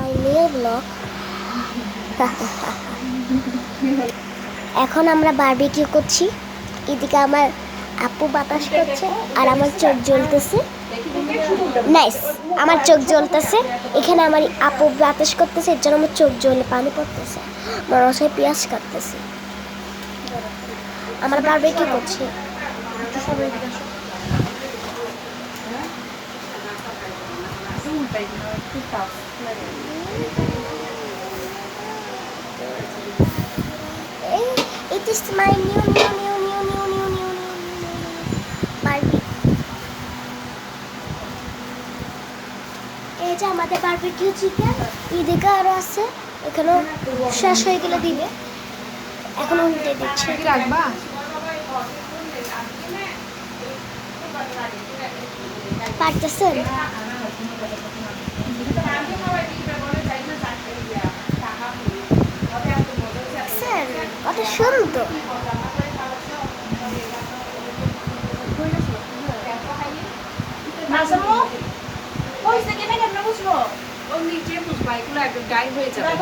My new blog. এখন আমরা barbecue করছি। এদিকে আমার আপু বাতাস করছে আর আমার চোখ জ্বলতেছে। নাইস, আমার চোখ জ্বলতেছে। এখানে আমার আপু বাতাস করতেছে, এর জন্য আমার চোখ জ্বলে পানি পড়তেছে। মনে হচ্ছে পেঁয়াজ কাটতেছি। আমরা বারবিকিউ করছি। It is my new Barbie. এই যে আমাদের বারবিকিউ চিকেন, এদিকে আরো আছে, এখানেও শেষ হয়ে গেলে দিবে। এখন উল্টে দিচ্ছে। রাখবা পারতেছেন? স্যার কত সুন্দর। নিচে বুঝবা এগুলো একদম গায়ে হয়ে যাবে।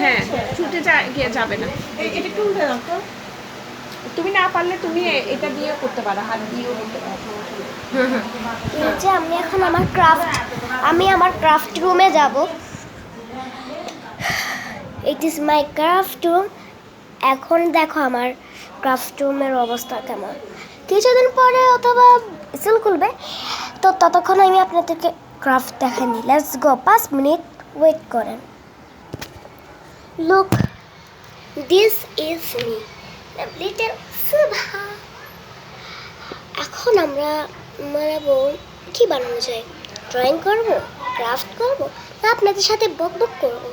হ্যাঁ, ছুটে যাবে না। এটা একটু উল্টে দাও তো। তুমি না পারলে তুমি এটা দিয়ে করতে পারো, হাত দিয়েও করতে পারো। এই যে আমি এখন আমার ক্রাফট রুমে যাব। It is my craft room. এখন দেখো আমার ক্রাফট রুমের অবস্থা কেমন। কিছুদিন পরে অথবা স্কুল খুলবে, তো ততক্ষণ আমি আপনাদেরকে ক্রাফট দেখাইনি। লেটস গো, 5 মিনিট ওয়েট করেন। Look, this is me, little Subha. এখন আমরা বানাবো, কি বানানো যায়? ড্রয়িং করব, ক্রাফট করব, না আপনাদের সাথে বক বক করব?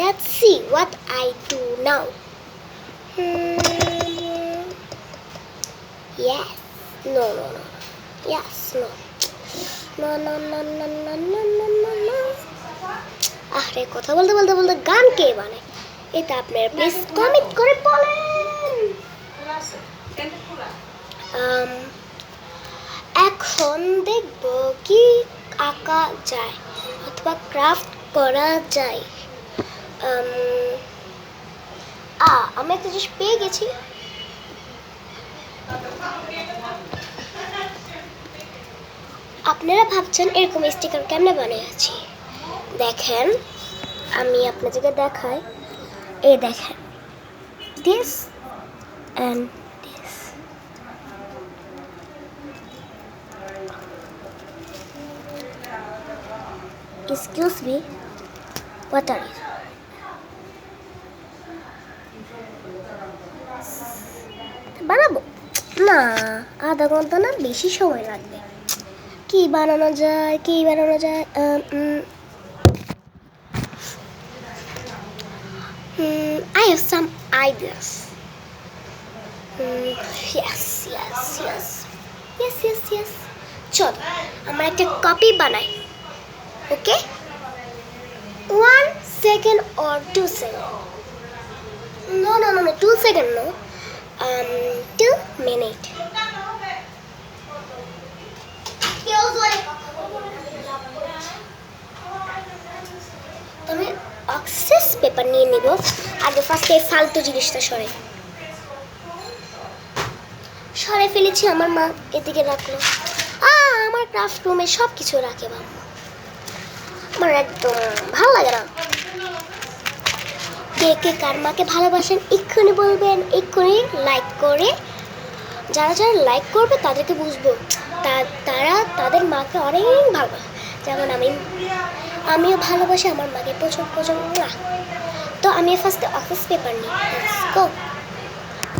Let's see what I do now. Yes. No. Yes. No. No. আরে কথা বলতে গান কে বানায়? এটা আপনারা প্লিজ কমেন্ট করে বলেন। এখন দেখব কি আঁকা যায় অথবা ক্রাফট করা যায়। আমি একটা জিনিস পেয়ে গেছি। আপনারা ভাবছেন এরকম স্টিকার কেমনে বানিয়েছি? দেখেন, আমি আপনাদেরকে দেখাই। এই দেখেন, this and this. Excuse me, what are you? বানাবো না, আধা ঘন্টা না বেশি সময় লাগবে। কি বানানো যায়? I have some ideas. Yes. চলো আমরা একটা কপি বানাই। Okay? 1 second or 2 seconds? No, 2 seconds no. 2 minutes. আমি অক্সিস পেপার নিয়ে নিব। আগে ফার্স্টে ফালতু জিনিসটা সরাই ফেলেছি। আমার মা এদিকে রাখলো। আমার ক্রাফট রুমে সব কিছু রাখে বাবা, আমার একদম ভালো লাগে না। কে কার মাকে ভালোবাসেন এক্ষুনি বলবেন, এক্ষুনি লাইক করে। যারা লাইক করবে তাদেরকে বুঝবো তারা তাদের মাকে অনেক ভালোবাসে। যেমন আমিও ভালোবাসি আমার মাকে প্রচুর। তো আমি ফার্স্টে অফিস পেপার নিই।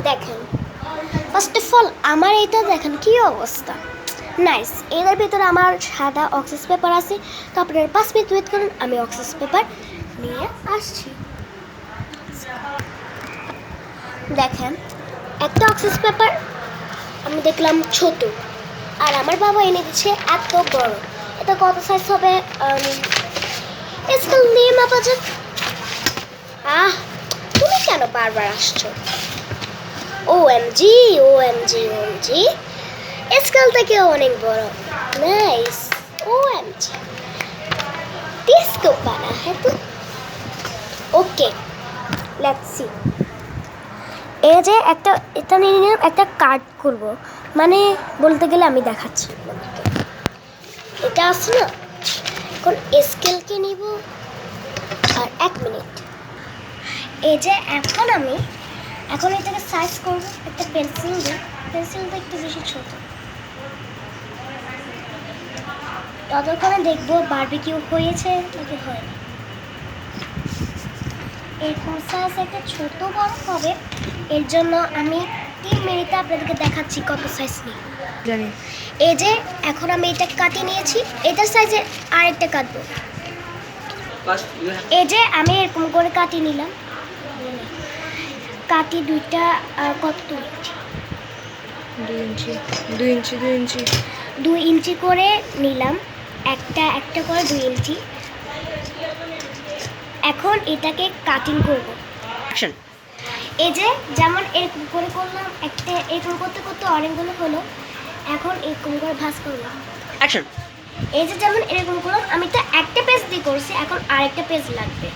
দেখেন, ফার্স্ট অফ অল আমার এটা দেখেন কি অবস্থা। নাইস। এদের ভিতরে আমার সাদা অক্সিস পেপার আছে। তো আপনারা 5 মিনিট ওয়েট করুন, আমি অক্সিস পেপার নিয়ে আসছি। দেখেন, একটা অক্সিস পেপার আমি দেখলাম ছোট, আর আমার বাবা এনে দিচ্ছে এত বড়। এটা কত সাইজ হবে? স্কেল নিয়ে মাপা যাক। তুমি কেন বারবার আসছো? OMG, স্কেল থেকে অনেক বড়। Nice, OMG। तो बना है तो ओके लेट्स सी এই যে একটা এটা নিয়ে নিলাম একটা কার্ড করব মানে বলতে গেলে আমি দেখাচ্ছি এটা আছে না এখন স্কেলকে নিব আর 1 মিনিট এই যে এখন এটাকে সাইজ করব একটা পেন্সিল দিয়ে পেন্সিলটা একটু বেশি ছোট ততক্ষণে দেখবো বারবিকিউ হয়েছে নাকি হয়নি এরকম সাইজ একটা ছোট বড় হবে এর জন্য আমি 3 মিনিটে আপনাদেরকে দেখাচ্ছি কত সাইজ নিই জানি এই যে এখন আমি এটা কাটিয়ে নিয়েছি এটার সাইজে আরেকটা কাটবো এই যে আমি এরকম করে কাটিয়ে নিলাম কাটি দুইটা কত 2 ইঞ্চি 2 ইঞ্চি 2 ইঞ্চি 2 ইঞ্চি করে নিলাম একটা করে 2 ইঞ্চি এখন এটাকে কাটিং করব অ্যাকশন এই যে যেমন এরকম করে করলাম একটা এরকম করতে করতে অনেকগুলো হলো এখন এরকম করে ভাঁজ করলাম অ্যাকশন এই যে যেমন এরকম করলাম আমি তো একটা পেজ দিয়ে করছি এখন আরেকটা পেজ লাগবে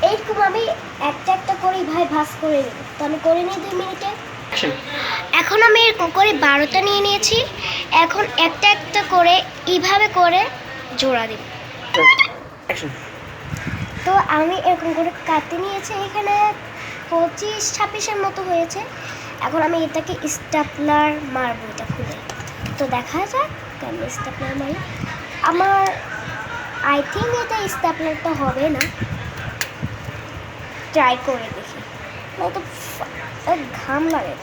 এইরকম আমি একটা করে ভাই ভাঁজ করে নেব তো আমি করে নিই 2 মিনিটে অ্যাকশন এখন আমি এরকম করে 12টা নিয়ে নিয়েছি এখন একটা করে এইভাবে করে জোড়া দেব অ্যাকশন তো আমি এরকম করে কাটতে নিয়েছি এখানে 25-26-এর মতো হয়েছে এখন আমি এটাকে স্টাপলার মারবো এটা খুলে তো দেখা যাক কেন স্টাপলার মারি আমার আই থিঙ্ক এটা স্টাপলারটা হবে না ট্রাই করে দেখি তো ঘাম লাগে